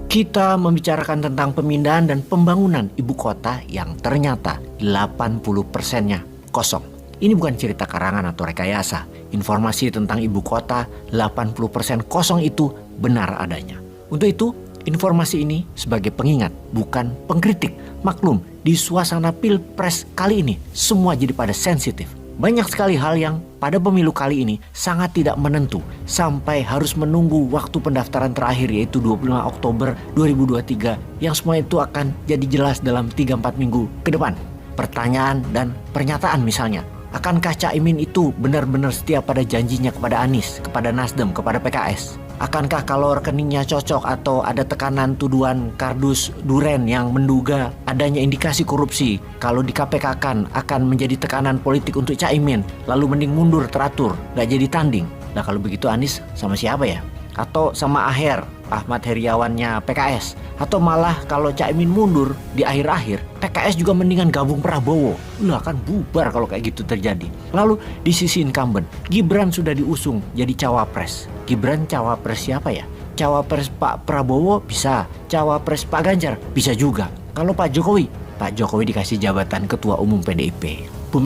Kita membicarakan tentang pemindahan dan pembangunan ibu kota yang ternyata 80%-nya kosong. Ini bukan cerita karangan atau rekayasa. Informasi tentang ibu kota 80% kosong itu benar adanya. Untuk itu, informasi ini sebagai pengingat, bukan pengkritik. Maklum, di suasana pilpres kali ini semua jadi pada sensitif. Banyak sekali hal yang pada pemilu kali ini sangat tidak menentu sampai harus menunggu waktu pendaftaran terakhir yaitu 25 Oktober 2023 yang semua itu akan jadi jelas dalam 3-4 minggu ke depan. Pertanyaan dan pernyataan misalnya, akankah Caimin itu benar-benar setia pada janjinya kepada Anies, kepada Nasdem, kepada PKS? Akankah kalau rekeningnya cocok atau ada tekanan tuduhan kardus duren yang menduga adanya indikasi korupsi, kalau di KPK akan menjadi tekanan politik untuk Caimin, lalu mending mundur teratur, gak jadi tanding. Nah kalau begitu Anies sama siapa ya? Atau sama Ahmad Heriawannya PKS? Atau malah kalau Caimin mundur di akhir-akhir, PKS juga mendingan gabung Prabowo. Lah kan bubar kalau kayak gitu terjadi. Lalu di sisi incumbent, Gibran sudah diusung jadi cawapres. Gibran cawapres siapa ya? Cawapres Pak Prabowo bisa, cawapres Pak Ganjar bisa juga. Kalau Pak Jokowi dikasih jabatan Ketua Umum PDIP. Bu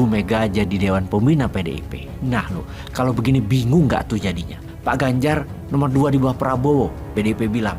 Mega jadi Dewan Pembina PDIP. Nah loh, kalau begini bingung gak tuh jadinya? Pak Ganjar nomor 2 di bawah Prabowo. PDIP bilang,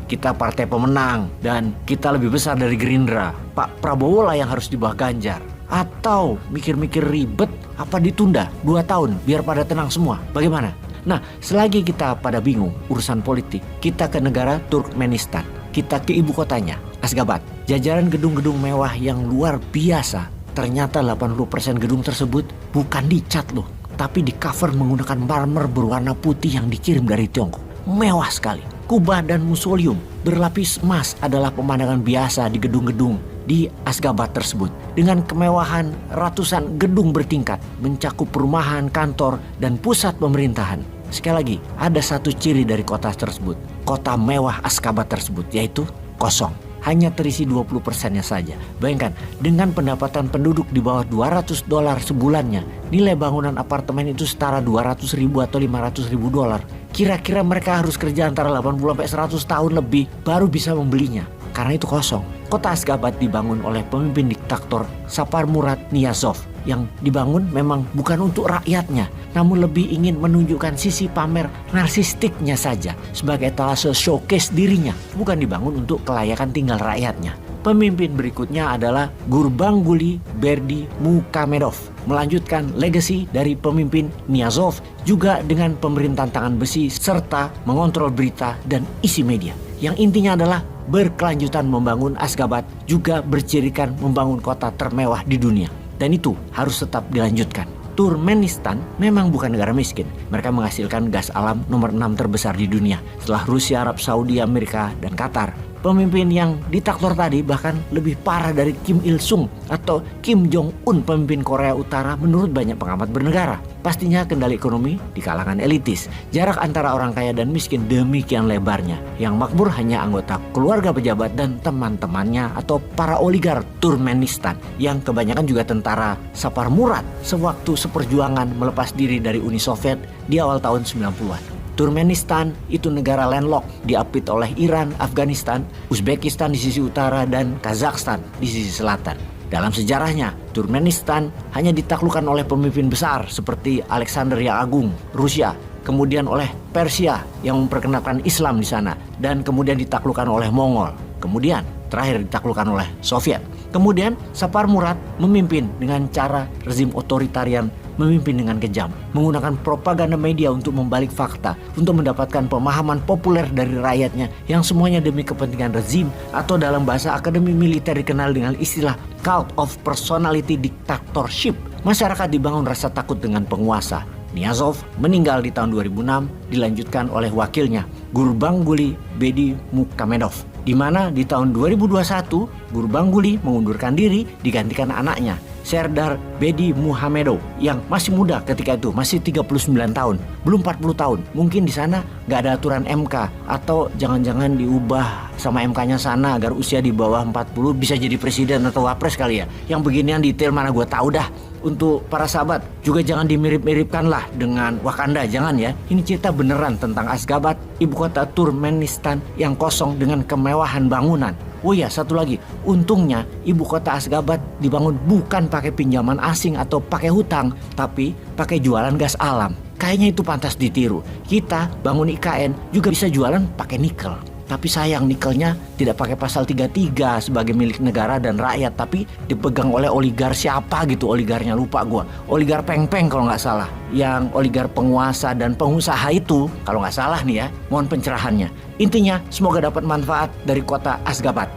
kita partai pemenang dan kita lebih besar dari Gerindra. Pak Prabowo lah yang harus di bawah Ganjar. Atau mikir-mikir ribet, apa ditunda 2 tahun biar pada tenang semua. Bagaimana? Nah, selagi kita pada bingung urusan politik, kita ke negara Turkmenistan. Kita ke ibu kotanya, Aşgabat. Jajaran gedung-gedung mewah yang luar biasa. Ternyata 80% gedung tersebut bukan dicat loh, tapi di cover menggunakan marmer berwarna putih yang dikirim dari Tiongkok. Mewah sekali. Kubah dan mausoleum berlapis emas adalah pemandangan biasa di gedung-gedung di Aşgabat tersebut. Dengan kemewahan ratusan gedung bertingkat mencakup perumahan, kantor, dan pusat pemerintahan. Sekali lagi, ada satu ciri dari kota tersebut. Kota mewah Aşgabat tersebut yaitu kosong. Hanya terisi 20%-nya saja. Bayangkan, dengan pendapatan penduduk di bawah $200 sebulannya, nilai bangunan apartemen itu setara 200.000 atau 500.000 dolar. Kira-kira mereka harus kerja antara 80-100 tahun lebih baru bisa membelinya. Karena itu kosong. Kota Aşgabat dibangun oleh pemimpin diktator Saparmurat Niyazov. Yang dibangun memang bukan untuk rakyatnya, namun lebih ingin menunjukkan sisi pamer narsistiknya saja sebagai etalase showcase dirinya, bukan dibangun untuk kelayakan tinggal rakyatnya. Pemimpin berikutnya adalah Gurbanguly Berdimuhamedov, melanjutkan legasi dari pemimpin Niyazov juga dengan pemerintahan tangan besi serta mengontrol berita dan isi media. Yang intinya adalah berkelanjutan membangun Aşgabat juga bercirikan membangun kota termewah di dunia. Dan itu harus tetap dilanjutkan. Turkmenistan memang bukan negara miskin. Mereka menghasilkan gas alam nomor 6 terbesar di dunia setelah Rusia, Arab Saudi, Amerika, dan Qatar. Pemimpin yang diktator tadi bahkan lebih parah dari Kim Il-sung atau Kim Jong-un, pemimpin Korea Utara menurut banyak pengamat bernegara. Pastinya kendali ekonomi di kalangan elitis. Jarak antara orang kaya dan miskin demikian lebarnya. Yang makmur hanya anggota keluarga pejabat dan teman-temannya atau para oligark Turkmenistan yang kebanyakan juga tentara Saparmurat sewaktu seperjuangan melepas diri dari Uni Soviet di awal tahun 90-an. Turkmenistan itu negara landlocked, diapit oleh Iran, Afghanistan, Uzbekistan di sisi utara, dan Kazakhstan di sisi selatan. Dalam sejarahnya, Turkmenistan hanya ditaklukkan oleh pemimpin besar seperti Alexander yang Agung, Rusia, kemudian oleh Persia yang memperkenalkan Islam di sana, dan kemudian ditaklukkan oleh Mongol, kemudian terakhir ditaklukkan oleh Soviet. Kemudian Saparmurat memimpin dengan cara rezim otoritarian, memimpin dengan kejam, menggunakan propaganda media untuk membalik fakta, untuk mendapatkan pemahaman populer dari rakyatnya yang semuanya demi kepentingan rezim atau dalam bahasa akademi militer dikenal dengan istilah cult of personality dictatorship. Masyarakat dibangun rasa takut dengan penguasa. Niyazov meninggal di tahun 2006, dilanjutkan oleh wakilnya Gurbanguly Berdimuhamedov, di mana di tahun 2021 Gurbanguly mengundurkan diri digantikan anaknya Serdar Berdimuhamedov yang masih muda ketika itu, masih 39 tahun, belum 40 tahun. Mungkin di sana nggak ada aturan MK atau jangan-jangan diubah sama MK-nya sana agar usia di bawah 40 bisa jadi presiden atau wapres kali ya. Yang beginian detail mana gue tahu dah. untuk para sahabat juga jangan dimirip-miripkan lah dengan Wakanda, jangan ya. Ini cerita beneran tentang Asgabat, ibu kota Turkmenistan yang kosong dengan kemewahan bangunan. Oh ya, satu lagi, untungnya ibu kota Asgabat dibangun bukan pakai pinjaman asing atau pakai hutang, tapi pakai jualan gas alam. Kayaknya itu pantas ditiru. Kita bangun IKN juga bisa jualan pakai nikel. Tapi sayang nikelnya tidak pakai pasal 33 sebagai milik negara dan rakyat, tapi dipegang oleh oligar siapa gitu, oligarnya lupa gua. Oligar peng-peng kalau nggak salah. Yang oligar penguasa dan pengusaha itu kalau nggak salah nih ya. Mohon pencerahannya. Intinya semoga dapat manfaat dari kota Asgabat.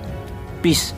Peace.